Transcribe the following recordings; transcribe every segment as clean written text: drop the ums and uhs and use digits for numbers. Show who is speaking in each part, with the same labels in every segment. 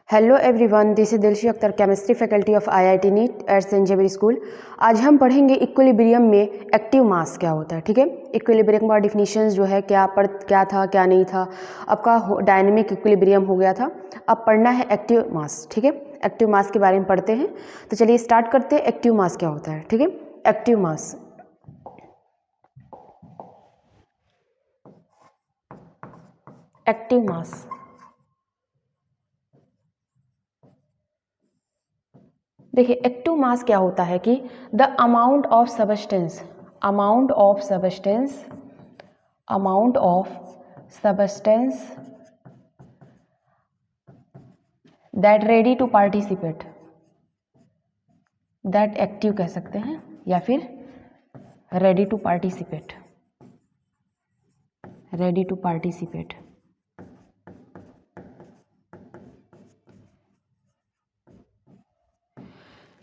Speaker 1: Hello everyone, this is Dilshi Akhtar, chemistry faculty of IIT NEET at Saint Xavier school. आज हम पढ़ेंगे equilibrium में active mass क्या होता है। ठीक है, इक्विलिब्रियम का डिफिनीशंस जो है क्या था क्या नहीं था। आपका डायनेमिक इक्विलिब्रियम हो गया था, अब पढ़ना है एक्टिव मास। ठीक है, एक्टिव मास के बारे में पढ़ते हैं। तो चलिए स्टार्ट करते हैं। एक्टिव मास क्या होता है। ठीक है, एक्टिव मास देखिए, एक्टिव मास क्या होता है कि the amount of substance that ready to participate, that active कह सकते हैं या फिर रेडी टू पार्टिसिपेट।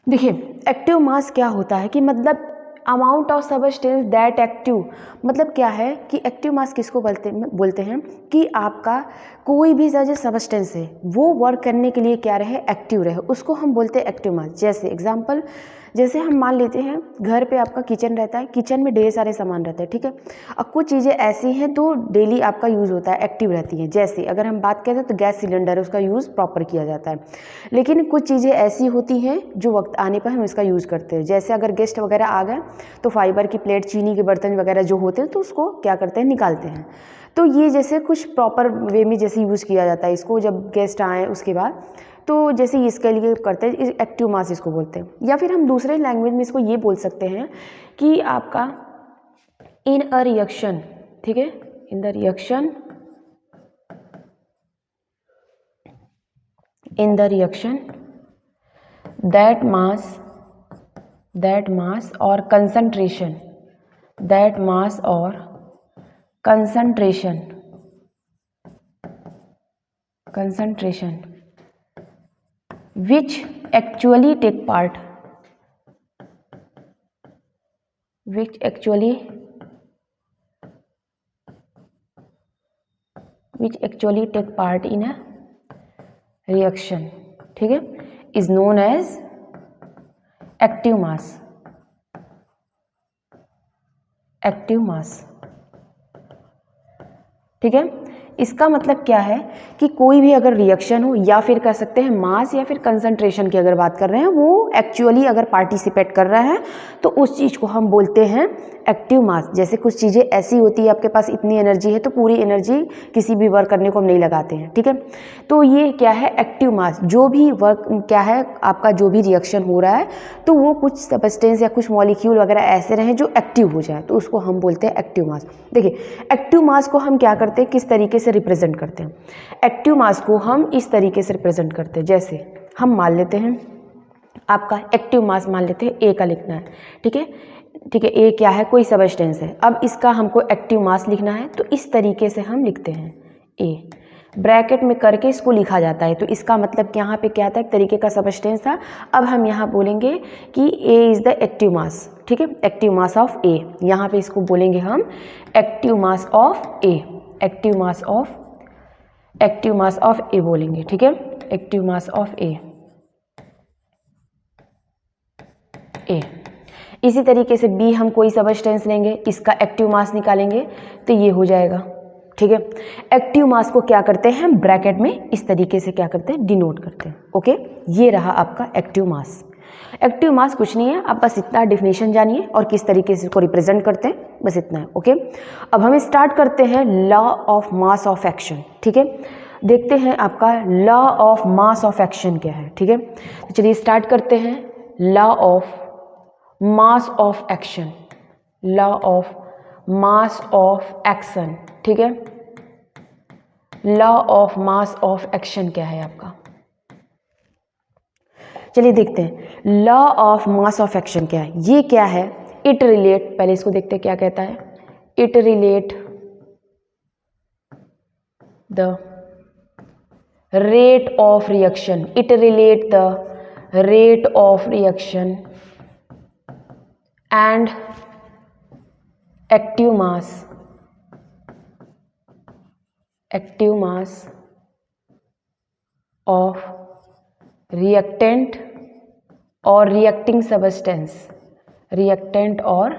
Speaker 1: देखिए, एक्टिव मास क्या होता है कि मतलब amount of substance that active, मतलब क्या है कि एक्टिव मास किसको बोलते हैं कि आपका कोई भी जो सबस्टेंस है वो वर्क करने के लिए क्या रहे, एक्टिव रहे, उसको हम बोलते हैं एक्टिव मास। जैसे एग्जांपल, जैसे हम मान लेते हैं घर पे आपका किचन रहता है, किचन में ढेर सारे सामान रहते हैं। ठीक है, अब कुछ चीज़ें ऐसी हैं तो डेली आपका यूज़ होता है, एक्टिव रहती हैं। जैसे अगर हम बात करें तो गैस सिलेंडर, उसका यूज़ प्रॉपर किया जाता है। लेकिन कुछ चीज़ें ऐसी होती हैं जो वक्त आने पर हम इसका यूज़ करते हैं। जैसे अगर गेस्ट वगैरह आ गए तो फाइबर की प्लेट, चीनी के बर्तन वगैरह जो होते हैं तो उसको क्या करते हैं, निकालते हैं। तो ये जैसे कुछ प्रॉपर वे में जैसे यूज़ किया जाता है इसको, जब गेस्ट आए उसके बाद, तो जैसे इसके लिए करते हैं, एक्टिव मास इसको बोलते हैं। या फिर हम दूसरे लैंग्वेज में इसको ये बोल सकते हैं कि आपका इन अ रिएक्शन, ठीक है, in the reaction that mass और concentration which actually take part in a reaction, ठीक है, is known as active mass. ठीक है, इसका मतलब क्या है कि कोई भी अगर रिएक्शन हो, या फिर कह सकते हैं मास या फिर कंसंट्रेशन की अगर बात कर रहे हैं, वो एक्चुअली अगर पार्टिसिपेट कर रहा है तो उस चीज़ को हम बोलते हैं एक्टिव मास। जैसे कुछ चीज़ें ऐसी होती है, आपके पास इतनी एनर्जी है तो पूरी एनर्जी किसी भी वर्क करने को हम नहीं लगाते हैं। ठीक है, तो ये क्या है, एक्टिव मास। जो भी वर्क क्या है आपका, जो भी रिएक्शन हो रहा है तो वो कुछ सबस्टेंस या कुछ मॉलिक्यूल वगैरह ऐसे रहें जो एक्टिव हो जाए, तो उसको हम बोलते हैं एक्टिव मास। देखिए, एक्टिव मास को हम क्या करते हैं, किस तरीके से रिप्रेजेंट करते हैं। एक्टिव मास को हम इस तरीके से रिप्रेजेंट करते हैं। जैसे हम मान लेते हैं आपका एक्टिव मास मान लेते हैं ए का लिखना है। ठीक है, ए क्या है, कोई सबस्टेंस है। अब इसका हमको एक्टिव मास लिखना है तो इस तरीके से हम लिखते हैं, ए ब्रैकेट में करके इसको लिखा जाता है। तो इसका मतलब कि यहाँ पे क्या था, एक तरीके का सबस्टेंस था। अब हम यहाँ बोलेंगे कि ए इज़ द एक्टिव मास। ठीक है, एक्टिव मास ऑफ ए, यहाँ पे इसको बोलेंगे हम active mass of A, active mass of A बोलेंगे। ठीक है, एक्टिव मास ऑफ ए। इसी तरीके से बी, हम कोई सबस्टेंस लेंगे, इसका एक्टिव मास निकालेंगे तो ये हो जाएगा। ठीक है, एक्टिव मास को क्या करते हैं, ब्रैकेट में इस तरीके से क्या करते हैं, डिनोट करते हैं। ओके, ये रहा आपका एक्टिव मास। एक्टिव मास कुछ नहीं है, आप बस इतना डिफिनेशन जानिए और किस तरीके से इसको रिप्रेजेंट करते हैं, बस इतना है। ओके, अब हम स्टार्ट करते हैं law of mass of action. ठीक है, देखते हैं आपका law of mass of action क्या है। ठीक है, तो चलिए स्टार्ट करते हैं। Law of mass of action, ठीक है, law of mass of action क्या है आपका, चलिए देखते हैं। Law of mass of action क्या है, ये क्या है, इट रिलेट, पहले इसको देखते हैं क्या कहता है। It relate the rate of reaction, and active mass of reactant और रिएक्टिंग सबस्टेंस, रिएक्टेंट और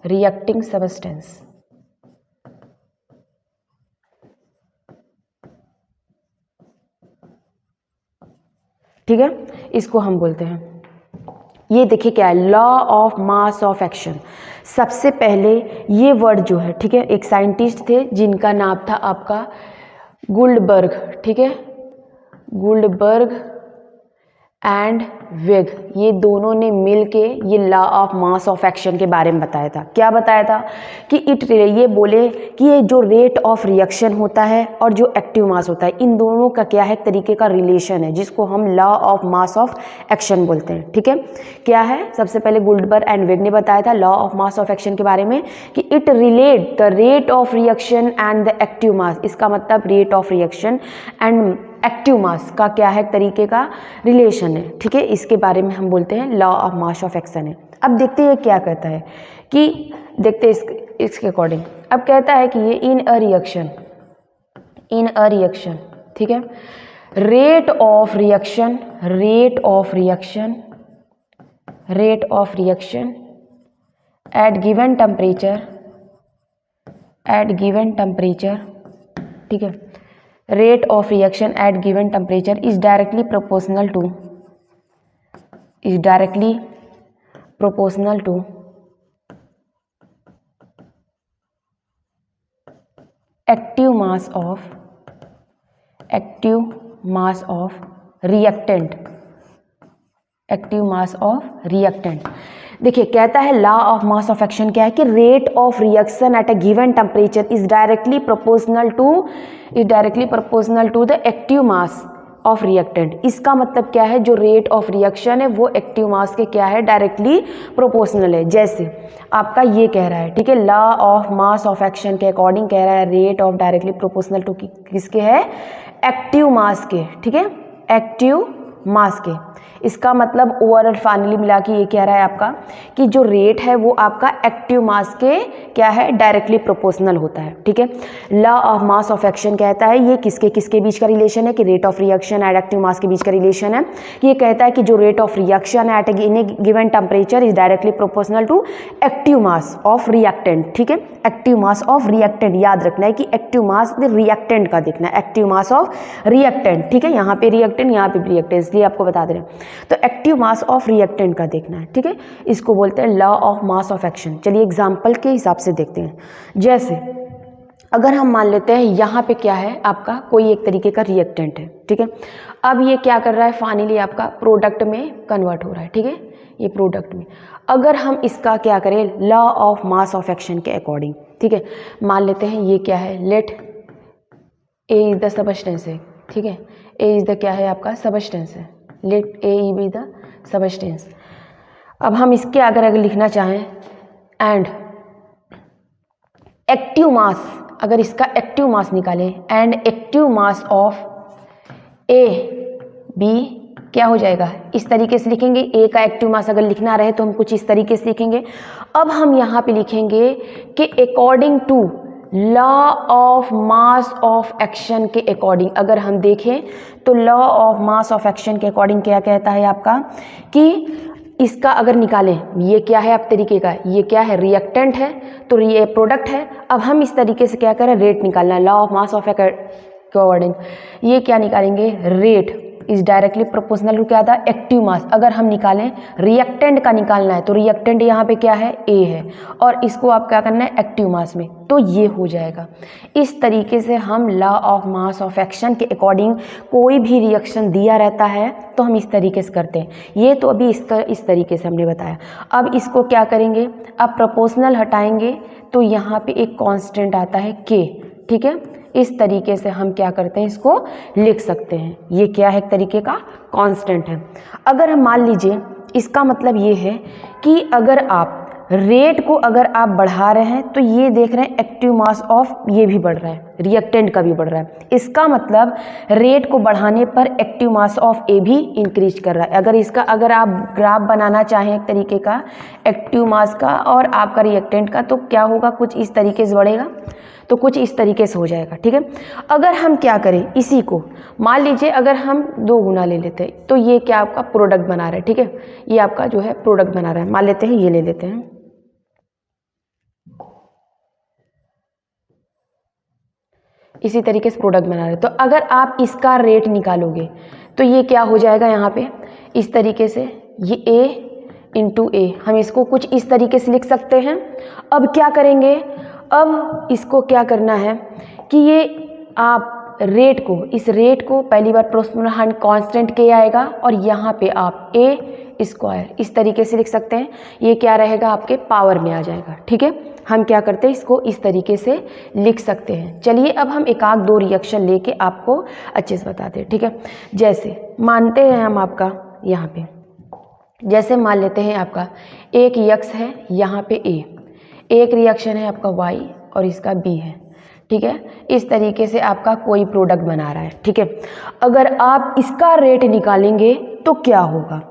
Speaker 1: रिएक्टिंग सबस्टेंस। ठीक है, इसको हम बोलते हैं, ये देखिए क्या है, law of mass of action. सबसे पहले ये वर्ड जो है, ठीक है, एक साइंटिस्ट थे जिनका नाम था आपका गुल्डबर्ग, ठीक है, गुल्डबर्ग एंड वेग, ये दोनों ने मिलके ये law of mass of action के बारे में बताया था। क्या बताया था कि ये बोले कि ये जो रेट ऑफ रिएक्शन होता है और जो एक्टिव मास होता है, इन दोनों का क्या है, तरीके का रिलेशन है, जिसको हम law of mass of action बोलते हैं। ठीक है, क्या है, सबसे पहले गुल्डबर्ग एंड वेग ने बताया था law of mass of action के बारे में कि it relate the rate of reaction and the active मास। इसका मतलब rate of reaction and active मास का क्या है, तरीके का रिलेशन है। ठीक है, इसके बारे में हम बोलते हैं law of mass of action है। अब देखते हैं क्या कहता है कि देखते हैं इसके अकॉर्डिंग। अब कहता है कि ये इन अ रिएक्शन, ठीक है, rate of reaction eight given temperature, ठीक है, rate of reaction at given temperature is directly proportional to active mass of reactant। देखिए कहता है law of mass of action क्या है कि rate of reaction at a given temperature is directly proportional to the active mass of reactant. इसका मतलब क्या है, जो रेट ऑफ रिएक्शन है वो एक्टिव मास के क्या है, डायरेक्टली प्रोपोर्शनल है। जैसे आपका ये कह रहा है, ठीक है, law of mass of action के अकॉर्डिंग कह रहा है rate of directly proportional to किसके है, एक्टिव मास के। ठीक है, एक्टिव मास के। इसका मतलब ओवरऑल फाइनली मिला के ये कह रहा है आपका कि जो रेट है वो आपका एक्टिव मास के क्या है, डायरेक्टली प्रोपोर्शनल होता है। ठीक है, law of mass of action कहता है ये किसके बीच का रिलेशन है कि rate of reaction eight active mass के बीच का रिलेशन है। ये कहता है कि जो rate of reaction at in given temperature is directly proportional to active mass of reactant. ठीक है, एक्टिव मास ऑफ रिएक्टेंट, याद रखना है कि एक्टिव मास रिएक्टेंट का देखना है, एक्टिव मास ऑफ रिएक्टेंट। ठीक है, यहाँ पे रिएक्टेंट, यहाँ पे रिएक्टेंट, इसलिए आपको बता दे रहे हैं। तो एक्टिव मास ऑफ रिएक्टेंट का देखना है। ठीक है, इसको बोलते हैं law of mass of action. चलिए एग्जांपल के हिसाब से देखते हैं। जैसे अगर हम मान लेते हैं यहाँ पे क्या है आपका, कोई एक तरीके का रिएक्टेंट है। ठीक है, अब ये क्या कर रहा है, फाइनली आपका प्रोडक्ट में कन्वर्ट हो रहा है। ठीक है, ये प्रोडक्ट में अगर हम इसका क्या करें, law of mass of action के अकॉर्डिंग, ठीक है, मान लेते हैं ये क्या है, let A is the substance है। ठीक है, ए इज द क्या है आपका, सबस्टेंस है, let A B the substance. अब हम इसके अगर लिखना चाहें एंड एक्टिव मास, अगर इसका एक्टिव मास निकालें and active mass of A B क्या हो जाएगा, इस तरीके से लिखेंगे। ए का एक्टिव मास अगर लिखना रहे तो हम कुछ इस तरीके से लिखेंगे। अब हम यहाँ पे लिखेंगे कि according to law of mass of action के अकॉर्डिंग अगर हम देखें तो law of mass of action के अकॉर्डिंग क्या कहता है आपका कि इसका अगर निकालें, ये क्या है आप तरीके का, ये क्या है, रिएक्टेंट है, तो ये प्रोडक्ट है। अब हम इस तरीके से क्या करें, रेट निकालना है, law of mass of according ये क्या निकालेंगे, rate is directly proportional to क्या था, एक्टिव मास। अगर हम निकालें रिएक्टेंट का निकालना है तो रिएक्टेंट यहाँ पे क्या है, ए है, और इसको आप क्या करना है, एक्टिव मास में, तो ये हो जाएगा। इस तरीके से हम law of mass of action के अकॉर्डिंग कोई भी रिएक्शन दिया रहता है तो हम इस तरीके से करते हैं। ये तो अभी इस तरीके से हमने बताया। अब इसको क्या करेंगे, अब प्रोपोर्शनल हटाएंगे तो यहाँ पे एक कांस्टेंट आता है के। ठीक है, इस तरीके से हम क्या करते हैं, इसको लिख सकते हैं। ये क्या है, एक तरीके का कांस्टेंट है। अगर हम मान लीजिए, इसका मतलब ये है कि अगर आप रेट को अगर आप बढ़ा रहे हैं तो ये देख रहे हैं एक्टिव मास ऑफ ये भी बढ़ रहा है, रिएक्टेंट का भी बढ़ रहा है। इसका मतलब रेट को बढ़ाने पर एक्टिव मास ऑफ ए भी इंक्रीज कर रहा है। अगर आप ग्राफ बनाना चाहें एक तरीके का एक्टिव मास का और आपका रिएक्टेंट का, तो क्या होगा, कुछ इस तरीके से बढ़ेगा। तो कुछ इस तरीके से हो जाएगा, ठीक है। अगर हम क्या करें, इसी को मान लीजिए अगर हम 2 गुना ले लेते हैं तो ये क्या आपका प्रोडक्ट बना रहा है, ठीक है, ये आपका जो है प्रोडक्ट बना रहा है, मान लेते हैं ये ले लेते हैं, इसी तरीके से प्रोडक्ट बना रहे हैं। तो अगर आप इसका रेट निकालोगे तो ये क्या हो जाएगा, यहाँ पे इस तरीके से, ये A इंटू ए, हम इसको कुछ इस तरीके से लिख सकते हैं। अब क्या करेंगे, अब इसको क्या करना है कि ये आप रेट को, इस रेट को पहली बार प्रोपोर्शनल हैंड कांस्टेंट के आएगा और यहाँ पे आप A स्क्वायर इस तरीके से लिख सकते हैं। ये क्या रहेगा, आपके पावर में आ जाएगा, ठीक है। हम क्या करते हैं, इसको इस तरीके से लिख सकते हैं। चलिए अब हम एक आध 2 रिएक्शन लेके आपको अच्छे से बताते हैं, ठीक है। जैसे मानते हैं हम आपका यहाँ पे, जैसे मान लेते हैं आपका एक यक्स है यहाँ पे A, एक रिएक्शन है आपका Y और इसका B है, ठीक है। इस तरीके से आपका कोई प्रोडक्ट बना रहा है, ठीक है। अगर आप इसका रेट निकालेंगे तो क्या होगा,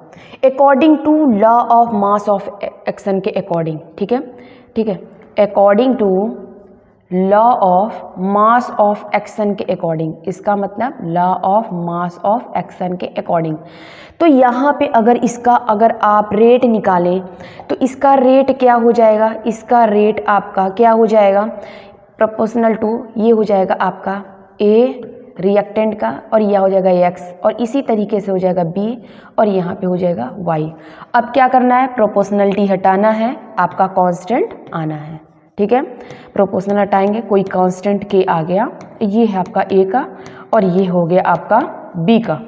Speaker 1: according to law of mass of action के अकॉर्डिंग, ठीक है, ठीक है, according to law of mass of action के अकॉर्डिंग, इसका मतलब law of mass of action के अकॉर्डिंग। तो यहाँ पे अगर इसका अगर आप रेट निकालें तो इसका रेट क्या हो जाएगा, इसका रेट आपका क्या हो जाएगा, प्रोपोर्शनल टू ये हो जाएगा आपका A रिएक्टेंट का और यह हो जाएगा X और इसी तरीके से हो जाएगा B और यहाँ पे हो जाएगा Y। अब क्या करना है, प्रोपोर्शनलिटी हटाना है, आपका कांस्टेंट आना है, ठीक है। प्रोपोर्शनल हटाएंगे, कोई कांस्टेंट K आ गया, ये है आपका A का और ये हो गया आपका B का।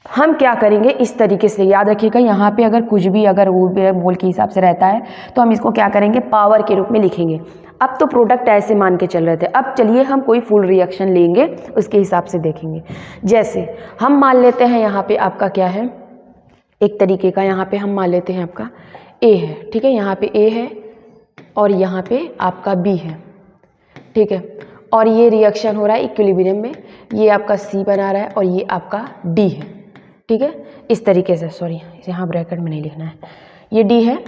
Speaker 1: हम क्या करेंगे, इस तरीके से याद रखिएगा, यहाँ पे अगर कुछ भी अगर वो मोल के हिसाब से रहता है तो हम इसको क्या करेंगे, पावर के रूप में लिखेंगे। अब तो प्रोडक्ट ऐसे मान के चल रहे थे, अब चलिए हम कोई फुल रिएक्शन लेंगे, उसके हिसाब से देखेंगे। जैसे हम मान लेते हैं यहाँ पे आपका क्या है, एक तरीके का यहाँ पे हम मान लेते हैं आपका A है, ठीक है, यहाँ पे A है और यहाँ पे आपका B है, ठीक है, और ये रिएक्शन हो रहा है इक्विलिब्रियम में, ये आपका C बना रहा है और ये आपका D है, ठीक है, इस तरीके से, सॉरी यहाँ ब्रैकेट में नहीं लिखना है, ये D है,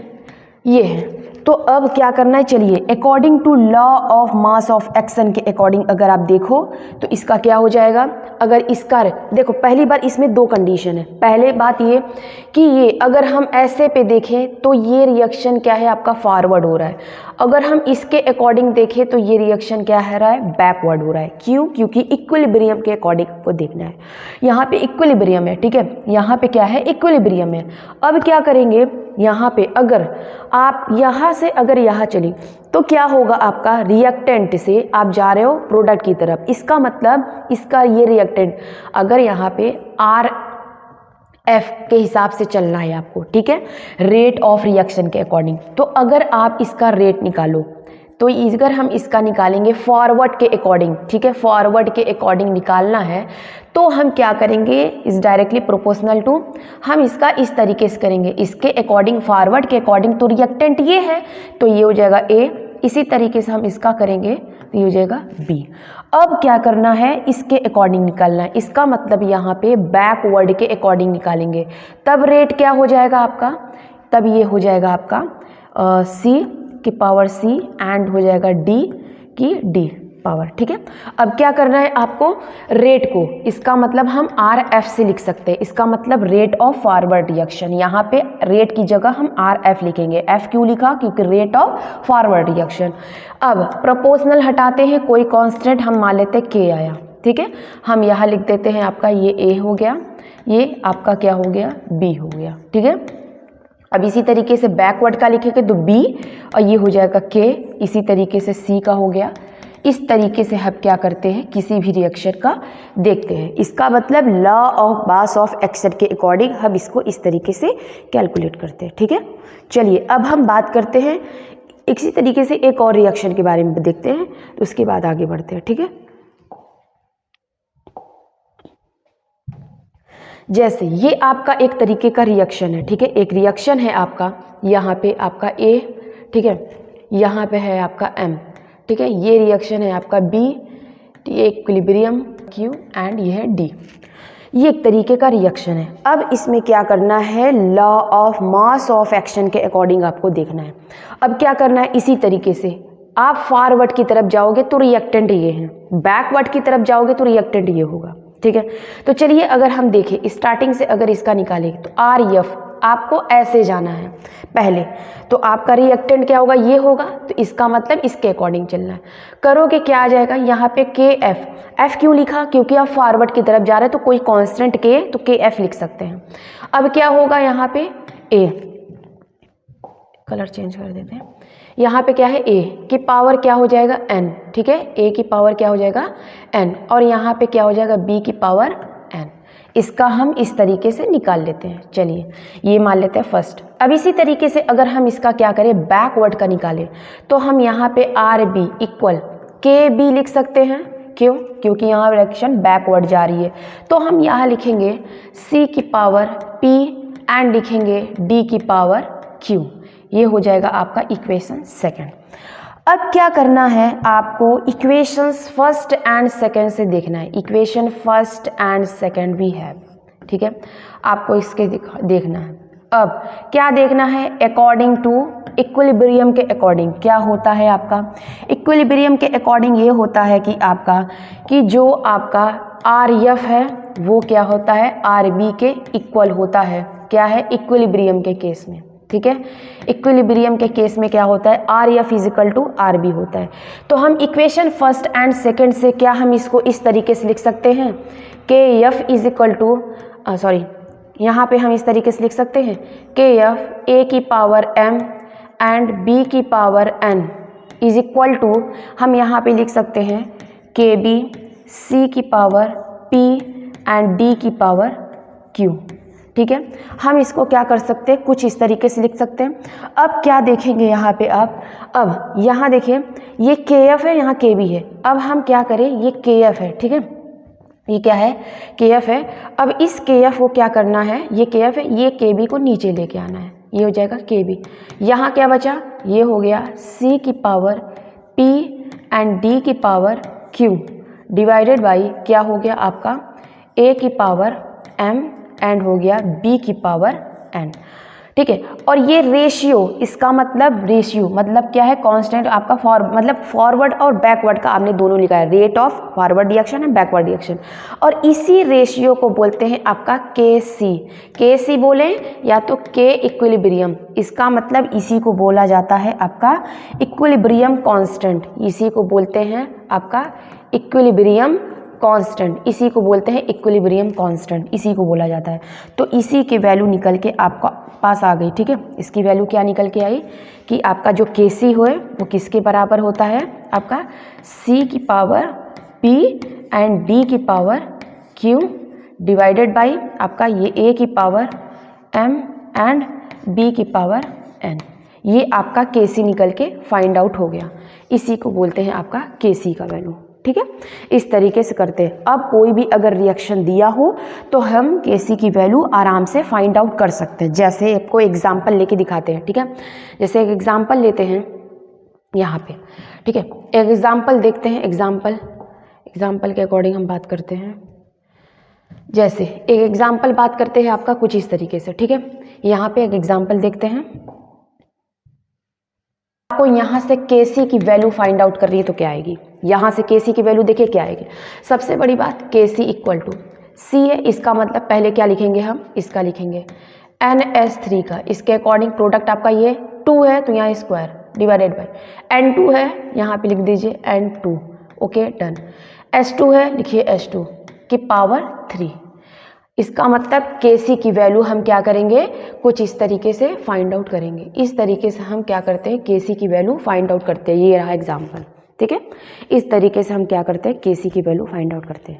Speaker 1: ये है। तो अब क्या करना है, चलिए according to law of mass of action के अकॉर्डिंग अगर आप देखो तो इसका क्या हो जाएगा, अगर इसका देखो पहली बार इसमें 2 कंडीशन है। पहले बात ये कि ये अगर हम ऐसे पे देखें तो ये रिएक्शन क्या है आपका फॉरवर्ड हो रहा है, अगर हम इसके अकॉर्डिंग देखें तो ये रिएक्शन क्या है रहा है, बैकवर्ड हो रहा है। क्यों, क्योंकि इक्विलिब्रियम के अकॉर्डिंग को देखना है, यहाँ पे इक्विलिब्रियम है, ठीक है, यहाँ पे क्या है, इक्विलिब्रियम है। अब क्या करेंगे, यहाँ पे अगर आप यहाँ से अगर यहाँ चली तो क्या होगा, आपका रिएक्टेंट से आप जा रहे हो प्रोडक्ट की तरफ, इसका मतलब इसका ये रिएक्टेंट अगर यहाँ पे RF के हिसाब से चलना है आपको, ठीक है, रेट ऑफ रिएक्शन के अकॉर्डिंग। तो अगर आप इसका रेट निकालो तो अगर हम इसका निकालेंगे फॉरवर्ड के अकॉर्डिंग, ठीक है, फॉरवर्ड के अकॉर्डिंग निकालना है तो हम क्या करेंगे, इस डायरेक्टली प्रोपोर्शनल टू हम इसका इस तरीके से करेंगे, इसके अकॉर्डिंग फॉरवर्ड के अकॉर्डिंग, तो रिएक्टेंट ये है तो ये हो जाएगा A, इसी तरीके से हम इसका करेंगे तो ये हो जाएगा B। अब क्या करना है, इसके अकॉर्डिंग निकालना है, इसका मतलब यहाँ पे बैकवर्ड के अकॉर्डिंग निकालेंगे, तब रेट क्या हो जाएगा आपका, तब ये हो जाएगा आपका C की पावर C एंड हो जाएगा D की D पावर, ठीक है। अब क्या करना है आपको, रेट को, इसका मतलब हम RF से लिख सकते हैं, इसका मतलब रेट ऑफ फॉरवर्ड रिएक्शन, यहाँ पे रेट की जगह हम RF लिखेंगे। F क्यों लिखा, क्योंकि रेट ऑफ फॉरवर्ड रिएक्शन। अब प्रोपोर्शनल हटाते हैं, कोई कांस्टेंट हम मान लेते हैं K आया, ठीक है, हम यहाँ लिख देते हैं आपका ये A हो गया, ये आपका क्या हो गया, B हो गया, ठीक है। अब इसी तरीके से बैकवर्ड का लिखेंगे तो B और ये हो जाएगा K, इसी तरीके से C का हो गया। इस तरीके से हम क्या करते हैं, किसी भी रिएक्शन का देखते हैं, इसका मतलब law of mass of action के अकॉर्डिंग हम इसको इस तरीके से कैलकुलेट करते हैं, ठीक है। चलिए अब हम बात करते हैं इसी तरीके से एक और रिएक्शन के बारे में देखते हैं, तो उसके बाद आगे बढ़ते हैं, ठीक है। जैसे ये आपका एक तरीके का रिएक्शन है, ठीक है, एक रिएक्शन है आपका, यहाँ पे आपका A, ठीक है, यहाँ पे है आपका M, ठीक है, ये रिएक्शन है आपका B, ये इक्विलिब्रियम Q एंड ये है D, ये एक तरीके का रिएक्शन है। अब इसमें क्या करना है, law of mass of action के अकॉर्डिंग आपको देखना है। अब क्या करना है, इसी तरीके से आप फॉरवर्ड की तरफ जाओगे तो रिएक्टेंट ये है, बैकवर्ड की तरफ जाओगे तो रिएक्टेंट ये होगा। ठीक है, तो चलिए अगर हम देखें स्टार्टिंग से अगर इसका निकालें तो आर एफ आपको ऐसे जाना है पहले, तो आपका रिएक्टेंट क्या होगा, ये होगा, तो इसका मतलब इसके अकॉर्डिंग चलना है। करोगे क्या आ जाएगा यहाँ पे के एफ, एफ क्यों लिखा, क्योंकि आप फॉरवर्ड की तरफ जा रहे हैं तो कोई कांस्टेंट के, तो के एफ लिख सकते हैं। अब क्या होगा यहाँ पे ए, कलर चेंज कर देते हैं, यहाँ पे क्या है ए की पावर क्या हो जाएगा एन, ठीक है, ए की पावर क्या हो जाएगा एन, और यहाँ पे क्या हो जाएगा बी की पावर एन। इसका हम इस तरीके से निकाल लेते हैं। चलिए ये मान लेते हैं फर्स्ट। अब इसी तरीके से अगर हम इसका क्या करें बैकवर्ड का निकालें तो हम यहाँ पे आर बी इक्वल के बी लिख सकते हैं। क्यों, क्योंकि यहाँ रिएक्शन बैकवर्ड जा रही है, तो हम यहाँ लिखेंगे सी की पावर पी एंड लिखेंगे डी की पावर क्यू। ये हो जाएगा आपका इक्वेशन सेकंड। अब क्या करना है आपको, इक्वेशंस फर्स्ट एंड सेकंड से देखना है। इक्वेशन फर्स्ट एंड सेकंड भी है, ठीक है, आपको इसके देखना है। अब क्या देखना है, अकॉर्डिंग टू इक्विलिब्रियम के अकॉर्डिंग क्या होता है आपका, इक्विलिब्रियम के अकॉर्डिंग ये होता है कि आपका कि जो आपका आर एफ है वो क्या होता है आर बी के इक्वल होता है। क्या है इक्विलिब्रियम के केस में, ठीक है, इक्विलिब्रियम के केस में क्या होता है R F equal to R B होता है। तो हम इक्वेशन फर्स्ट एंड सेकंड से क्या हम इसको इस तरीके से लिख सकते हैं के एफ इजिकल टू सॉरी यहाँ पे हम इस तरीके से लिख सकते हैं के एफ ए की पावर एम एंड बी की power N is equal to, हम यहाँ पे लिख सकते हैं के बी सी की पावर पी एंड डी की पावर क्यू। ठीक है, हम इसको क्या कर सकते हैं कुछ इस तरीके से लिख सकते हैं। अब क्या देखेंगे यहाँ पे आप, अब यहाँ देखिए ये के एफ है, यहाँ के बी है। अब हम क्या करें, ये के एफ है, ठीक है, ये क्या है के एफ है। अब इस के एफ को क्या करना है, ये के एफ है, ये के बी को नीचे लेके आना है, ये हो जाएगा के बी। यहाँ क्या बचा, ये हो गया सी की पावर पी एंड डी की पावर क्यू डिवाइडेड बाई क्या हो गया आपका ए की पावर एम एंड हो गया बी की पावर एन। ठीक है, और ये रेशियो, इसका मतलब रेशियो मतलब क्या है कांस्टेंट आपका मतलब फॉरवर्ड और बैकवर्ड का आपने दोनों लिखा है, rate of forward reaction and backward reaction, और इसी रेशियो को बोलते हैं आपका के सी बोले या तो के इक्विलिब्रियम, इसका मतलब इसी को बोला जाता है आपका इक्विलिब्रियम कांस्टेंट, इसी को बोलते हैं आपका इक्विलिब्रियम कांस्टेंट, इसी को बोलते हैं इक्विलिब्रियम कांस्टेंट, इसी को बोला जाता है। तो इसी की वैल्यू निकल के आपका पास आ गई। ठीक है, इसकी वैल्यू क्या निकल के आई कि आपका जो के सी हो वो किसके बराबर होता है, आपका सी की पावर पी एंड डी की पावर क्यू डिवाइडेड बाई आपका ये ए की पावर एम एंड बी की पावर एन। ये आपका के सी निकल के फाइंड आउट हो गया, इसी को बोलते हैं आपका के सी का वैल्यू। ठीक है, इस तरीके से करते हैं। अब कोई भी अगर रिएक्शन दिया हो तो हम केसी की वैल्यू आराम से फाइंड आउट कर सकते हैं। जैसे आपको एग्जांपल लेके दिखाते हैं। ठीक है, जैसे एक एग्जांपल लेते हैं यहाँ पे। ठीक है, एक एग्जांपल देखते हैं, एग्जांपल के अकॉर्डिंग हम बात करते हैं। जैसे एक एग्जांपल बात करते हैं आपका कुछ इस तरीके से। ठीक है, यहाँ पे एक एग्जांपल देखते हैं। आपको यहाँ से केसी की वैल्यू फाइंड आउट कर रही है तो क्या आएगी, यहाँ से केसी की वैल्यू देखिए क्या आएगी। सबसे बड़ी बात केसी इक्वल टू सी है, इसका मतलब पहले क्या लिखेंगे हम, इसका लिखेंगे NH3 का, इसके अकॉर्डिंग प्रोडक्ट आपका ये 2 है तो यहाँ स्क्वायर डिवाइडेड बाय N2 है, यहाँ पे लिख दीजिए N2। Okay done. H2 है, लिखिए H2 की पावर 3। इसका मतलब केसी की वैल्यू हम क्या करेंगे कुछ इस तरीके से फाइंड आउट करेंगे। इस तरीके से हम क्या करते हैं केसी की वैल्यू फाइंड आउट करते हैं। ये रहा एग्जांपल। ठीक है, इस तरीके से हम क्या करते हैं केसी की वैल्यू फाइंड आउट करते हैं।